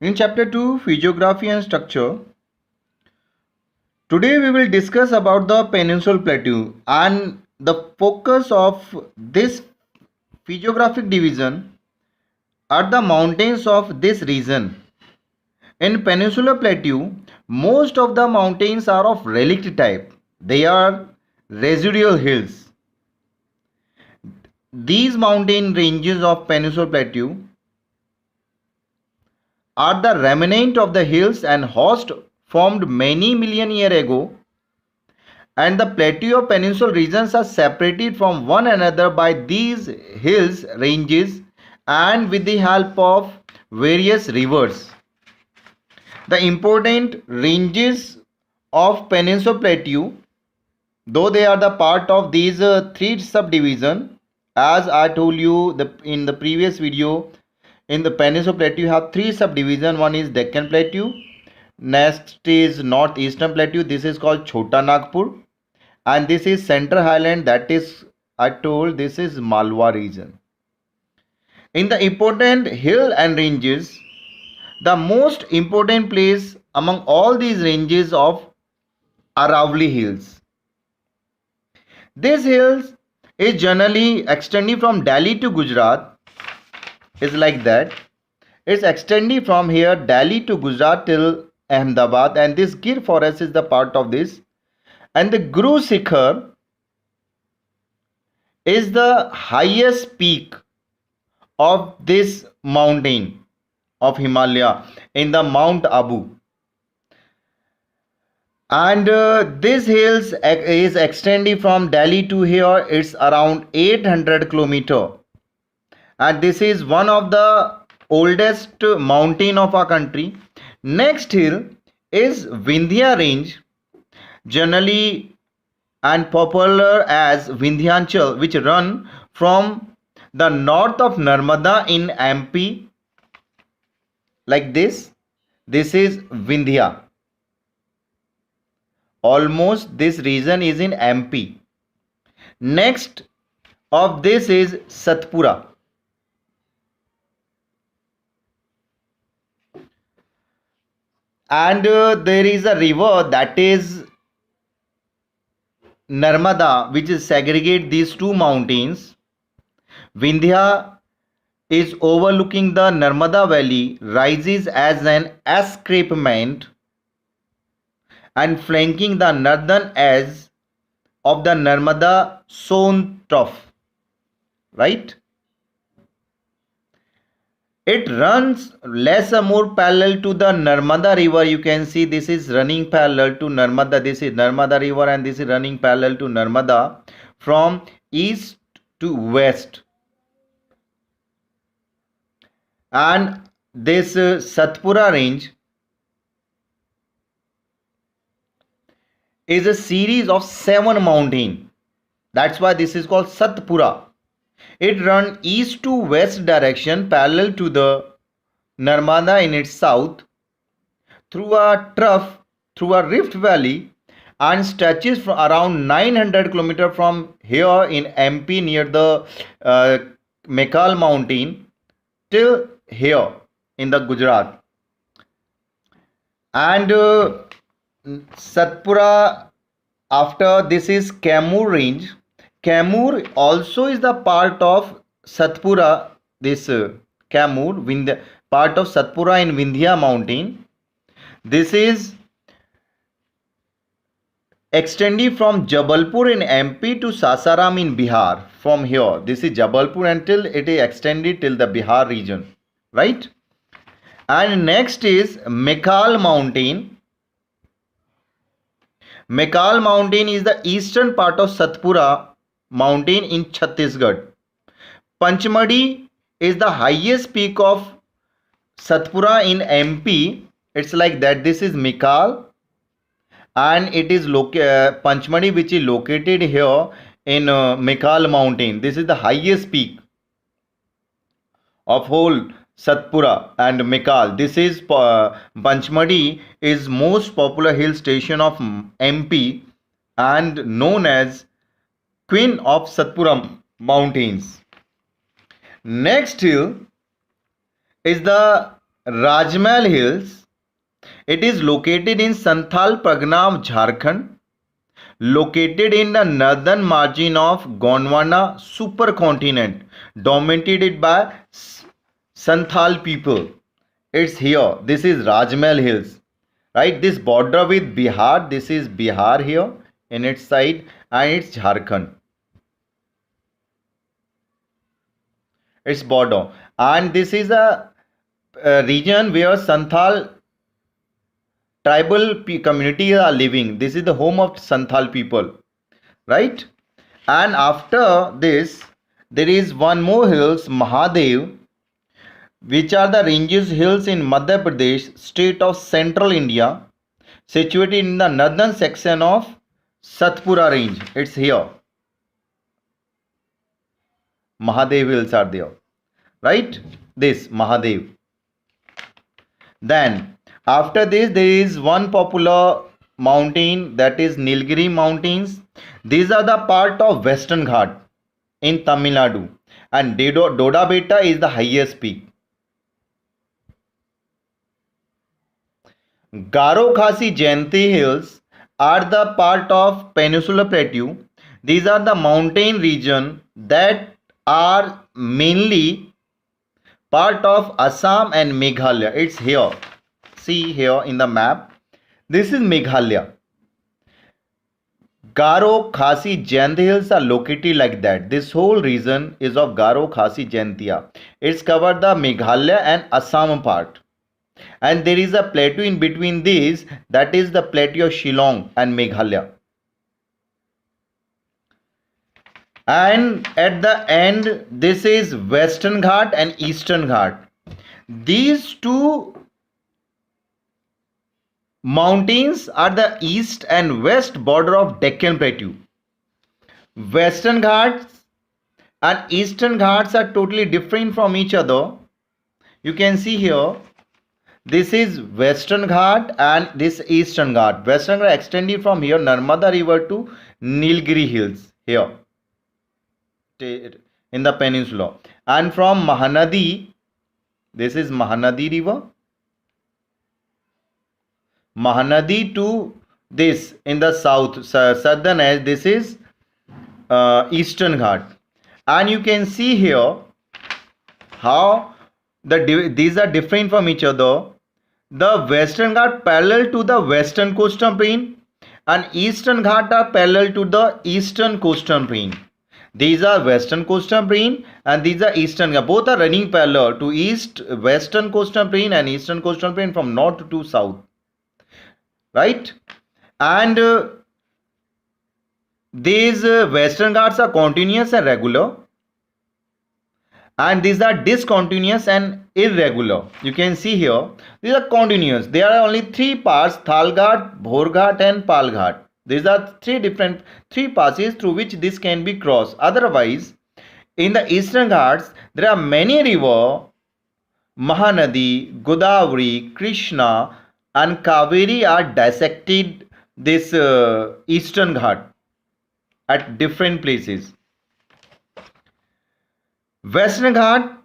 In chapter 2, Physiography and Structure, today we will discuss about the Peninsular Plateau, and the focus of this physiographic division are the mountains of this region. In Peninsular Plateau, most of the mountains are of relict type. They are residual hills. These mountain ranges of Peninsular Plateau are the remnant of the hills and host formed many million years ago, and the plateau of peninsular regions are separated from one another by these hills ranges and with the help of various rivers. The important ranges of peninsular plateau, though they are the part of these three subdivisions, as I told you in the previous video, in the Peninsular Plateau you have three subdivisions. One is Deccan Plateau, next is Northeastern Plateau, this is called Chota Nagpur, and this is Central Highland, that is I told this is Malwa region. In the important hill and ranges, the most important place among all these ranges of Aravalli Hills. These hills is generally extending from Delhi to Gujarat, is like that. It's extending from here Delhi to Gujarat till Ahmedabad, and this Gir forest is the part of this. And the Guru Shikhar is the highest peak of this mountain of Himalaya in the Mount Abu. And this hills is extending from Delhi to here. It's around 800 kilometer, and this is one of the oldest mountain of our country. Next hill is Vindhya range, generally and popular as Vindhyanchal, which run from the north of Narmada in MP, like this. This is Vindhya. Almost this region is in MP. Next of this is Satpura. And there is a river, that is Narmada, which is segregate these two mountains. Vindhya is overlooking the Narmada Valley, rises as an escarpment and flanking the northern edge of the Narmada Son Trough, right? It runs less or more parallel to the Narmada river. You can see this is running parallel to Narmada. This is Narmada river and this is running parallel to Narmada from east to west. And this Satpura range is a series of 7 mountains. That's why this is called Satpura. It runs east to west direction parallel to the Narmada in its south through a trough, through a rift valley, and stretches from around 900 km from here in MP near the Mekal mountain till here in the Gujarat. And Satpura, after this is Kaimur range. Kaimur also is the part of Satpura, this Kaimur, part of Satpura in Vindhya mountain. This is extending from Jabalpur in MP to Sasaram in Bihar. From here, this is Jabalpur until it is extended till the Bihar region, right? And next is Mekal mountain. Mekal mountain is the eastern part of Satpura mountain in Chhattisgarh. Panchmadi is the highest peak of Satpura in MP. It's like that. This is Mekal, and it is Panchmadi, which is located here in Mekal mountain. This is the highest peak of whole Satpura and Mekal. This is Panchmadi is most popular hill station of MP and known as Queen of Satpura mountains. Next hill is the Rajmahal Hills. It is located in Santhal Pargana of Jharkhand, located in the northern margin of Gondwana supercontinent, dominated by Santhal people. It's here. This is Rajmahal Hills, right? This border with Bihar. This is Bihar here in its side, and it's Jharkhand. Its border, and this is a region where Santhal tribal communities are living. This is the home of Santhal people, right? And after this, there is one more hills, Mahadev, which are the ranges hills in Madhya Pradesh, state of central India, situated in the northern section of Satpura range. It's here. Mahadev hills are there, right? This Mahadev. Then after this, there is one popular mountain, that is Nilgiri mountains. These are the part of Western Ghat in Tamil Nadu, and Doda Beta is the highest peak. Garo Khasi Jayanti hills are the part of Peninsular Plateau. These are the mountain region that are mainly part of Assam and Meghalaya. It's here. See here in the map. This is Meghalaya. Garo Khasi Jayanti hills are located like that. This whole region is of Garo Khasi Jayantia. It's covered the Meghalaya and Assam part. And there is a plateau in between these, that is the plateau of Shillong and Meghalaya. And at the end, this is Western Ghat and Eastern Ghat. These two mountains are the east and west border of Deccan Plateau. Western Ghats and Eastern Ghats are totally different from each other. You can see here, this is Western Ghat and this Eastern Ghat. Western Ghat extended from here, Narmada River to Nilgiri Hills here in the peninsula. And from Mahanadi, this is Mahanadi River. Mahanadi to this in the southern edge, this is Eastern Ghat. And you can see here how these are different from each other. The Western Ghat parallel to the western coastal plain and Eastern Ghat are parallel to the eastern coastal plain. These are western coastal plain and these are eastern Ghat. Both are running parallel to western coastal plain and eastern coastal plain from north to south, right? And these Western Ghats are continuous and regular, and these are discontinuous and irregular. You can see here, these are continuous. There are only three parts: Thal Ghat, Bhor Ghat and Pal Ghat. These are three passes through which this can be crossed. Otherwise, in the Eastern Ghats, there are many rivers: Mahanadi, Godavari, Krishna and Kaveri are dissected this Eastern Ghat at different places. Western Ghat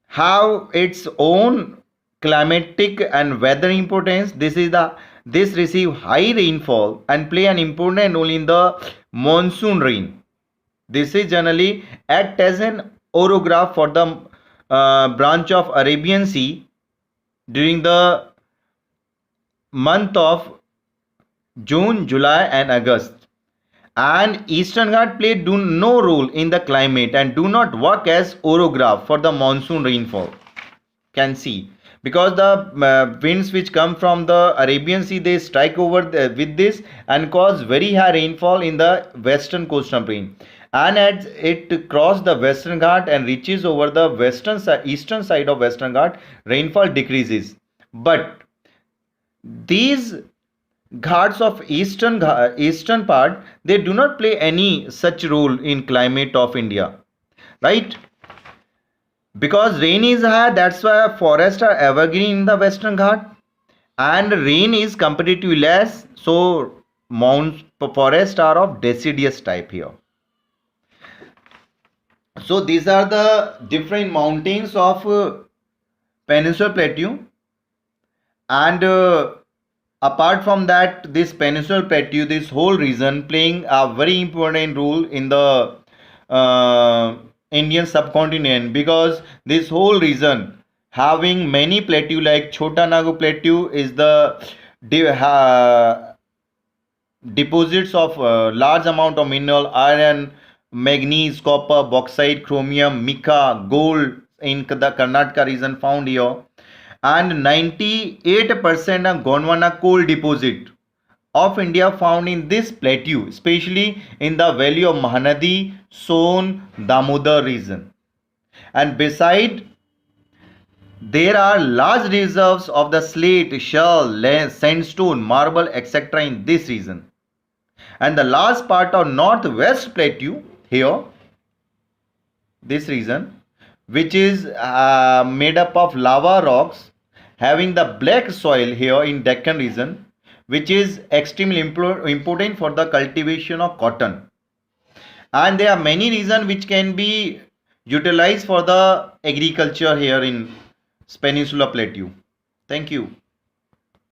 have its own climatic and weather importance. This receive high rainfall and play an important role in the monsoon rain. This is generally act as an orograph for the branch of Arabian Sea during the month of June, July and August. And Eastern Ghat play no role in the climate and do not work as orograph for the monsoon rainfall. Can see, because the winds which come from the Arabian Sea, they strike over with this and cause very high rainfall in the western coastal plain. And as it crosses the Western Ghat and reaches over the eastern side of Western Ghat, rainfall decreases. But these Ghats of eastern part, they do not play any such role in climate of India, right? Because rain is high, that's why forests are evergreen in the Western Ghat, and rain is comparatively less, so forests are of deciduous type here. So these are the different mountains of Peninsular Plateau. And apart from that, this Peninsular Plateau, this whole region playing a very important role in the Indian subcontinent, because this whole region having many plateau, like Chota Naga Plateau is the deposits of large amount of mineral iron, manganese, copper, bauxite, chromium, mica, gold in the Karnataka region found here. And 98% of Gondwana coal deposit of India found in this plateau, especially in the valley of Mahanadi, Son, Damodar region. And beside, there are large reserves of the slate, shell, sandstone, marble, etc. in this region. And the large part of northwest plateau here, this region, which is made up of lava rocks, having the black soil here in Deccan region, which is extremely important for the cultivation of cotton. And there are many reasons which can be utilized for the agriculture here in Peninsula Plateau. Thank you.